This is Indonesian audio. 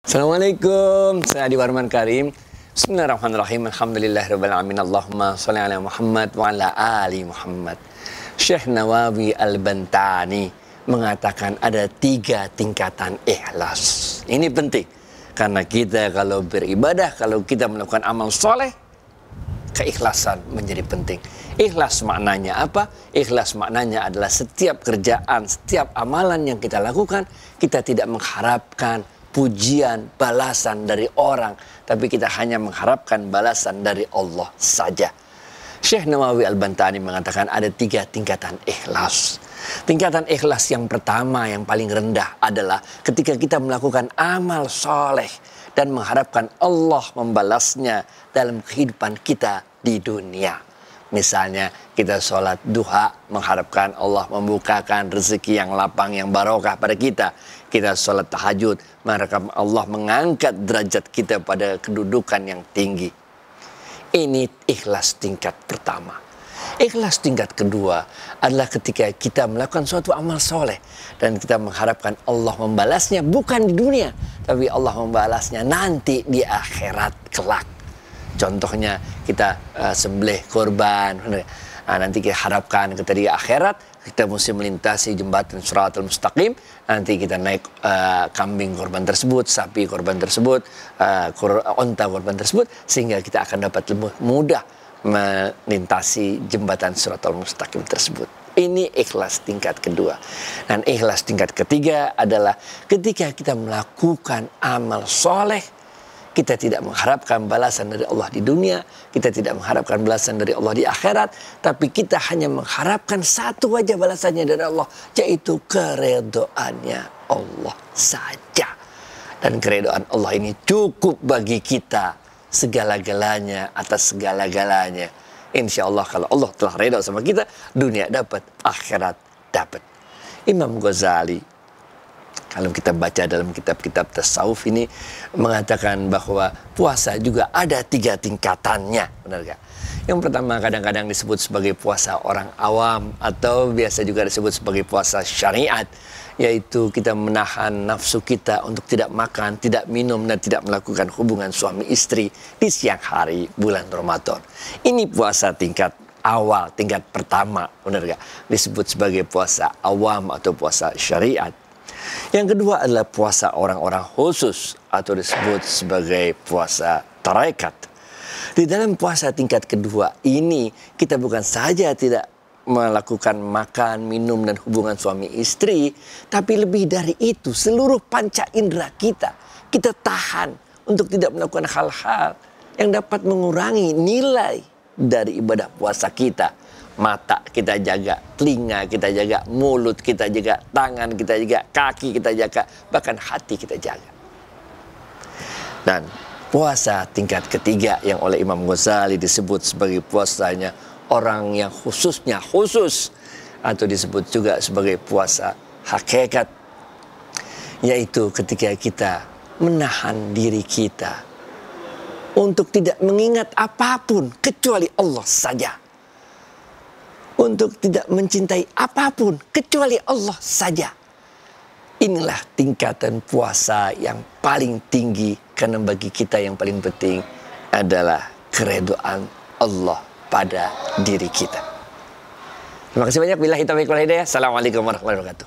Assalamualaikum, saya Adi Warman Karim. Bismillahirrahmanirrahim. Alhamdulillahirabbil alamin. Allahumma shalli ala Muhammad wa ala ali Muhammad. Syekh Nawawi Al-Bantani mengatakan ada 3 tingkatan ikhlas. Ini penting karena kita kalau beribadah, kalau kita melakukan amal soleh, keikhlasan menjadi penting. Ikhlas maknanya apa? Ikhlas maknanya adalah setiap kerjaan, setiap amalan yang kita lakukan, kita tidak mengharapkan pujian, balasan dari orang, tapi kita hanya mengharapkan balasan dari Allah saja. Syekh Nawawi Al-Bantani mengatakan ada 3 tingkatan ikhlas. Tingkatan ikhlas yang pertama, yang paling rendah adalah ketika kita melakukan amal soleh dan mengharapkan Allah membalasnya dalam kehidupan kita di dunia. Misalnya kita sholat duha mengharapkan Allah membukakan rezeki yang lapang, yang barokah pada kita. Kita sholat tahajud mengharapkan Allah mengangkat derajat kita pada kedudukan yang tinggi. Ini ikhlas tingkat pertama. Ikhlas tingkat kedua adalah ketika kita melakukan suatu amal soleh dan kita mengharapkan Allah membalasnya bukan di dunia, tapi Allah membalasnya nanti di akhirat kelak. Contohnya kita sembelih korban, nanti kita harapkan kita di akhirat kita mesti melintasi jembatan Shiratal Mustaqim, nanti kita naik kambing korban tersebut, sapi korban tersebut, onta korban tersebut, sehingga kita akan dapat lebih mudah melintasi jembatan Shiratal Mustaqim tersebut. Ini ikhlas tingkat kedua. Dan ikhlas tingkat ketiga adalah ketika kita melakukan amal soleh, kita tidak mengharapkan balasan dari Allah di dunia, kita tidak mengharapkan balasan dari Allah di akhirat, tapi kita hanya mengharapkan satu aja balasannya dari Allah, yaitu keredoannya Allah saja. Dan keredoan Allah ini cukup bagi kita segala-galanya atas segala-galanya. Insya Allah kalau Allah telah redha sama kita, dunia dapat, akhirat dapat. Imam Ghazali, kalau kita baca dalam kitab-kitab tasawuf ini, mengatakan bahwa puasa juga ada 3 tingkatannya, benar gak? Yang pertama kadang-kadang disebut sebagai puasa orang awam, atau biasa juga disebut sebagai puasa syariat, yaitu kita menahan nafsu kita untuk tidak makan, tidak minum, dan tidak melakukan hubungan suami istri di siang hari bulan Ramadan. Ini puasa tingkat awal, tingkat pertama, benar gak? Disebut sebagai puasa awam atau puasa syariat. Yang kedua adalah puasa orang-orang khusus atau disebut sebagai puasa tarekat. Di dalam puasa tingkat kedua ini kita bukan saja tidak melakukan makan, minum dan hubungan suami istri, tapi lebih dari itu seluruh panca indera kita tahan untuk tidak melakukan hal-hal yang dapat mengurangi nilai dari ibadah puasa kita. Mata kita jaga, telinga kita jaga, mulut kita jaga, tangan kita jaga, kaki kita jaga, bahkan hati kita jaga. Dan puasa tingkat ketiga yang oleh Imam Ghazali disebut sebagai puasanya orang yang khususnya khusus, atau disebut juga sebagai puasa hakikat, yaitu ketika kita menahan diri kita untuk tidak mengingat apapun kecuali Allah saja, untuk tidak mencintai apapun kecuali Allah saja. Inilah tingkatan puasa yang paling tinggi, karena bagi kita yang paling penting adalah keredoan Allah pada diri kita. Terima kasih banyak. Billahi taufiq wal hidayah. Assalamualaikum warahmatullahi wabarakatuh.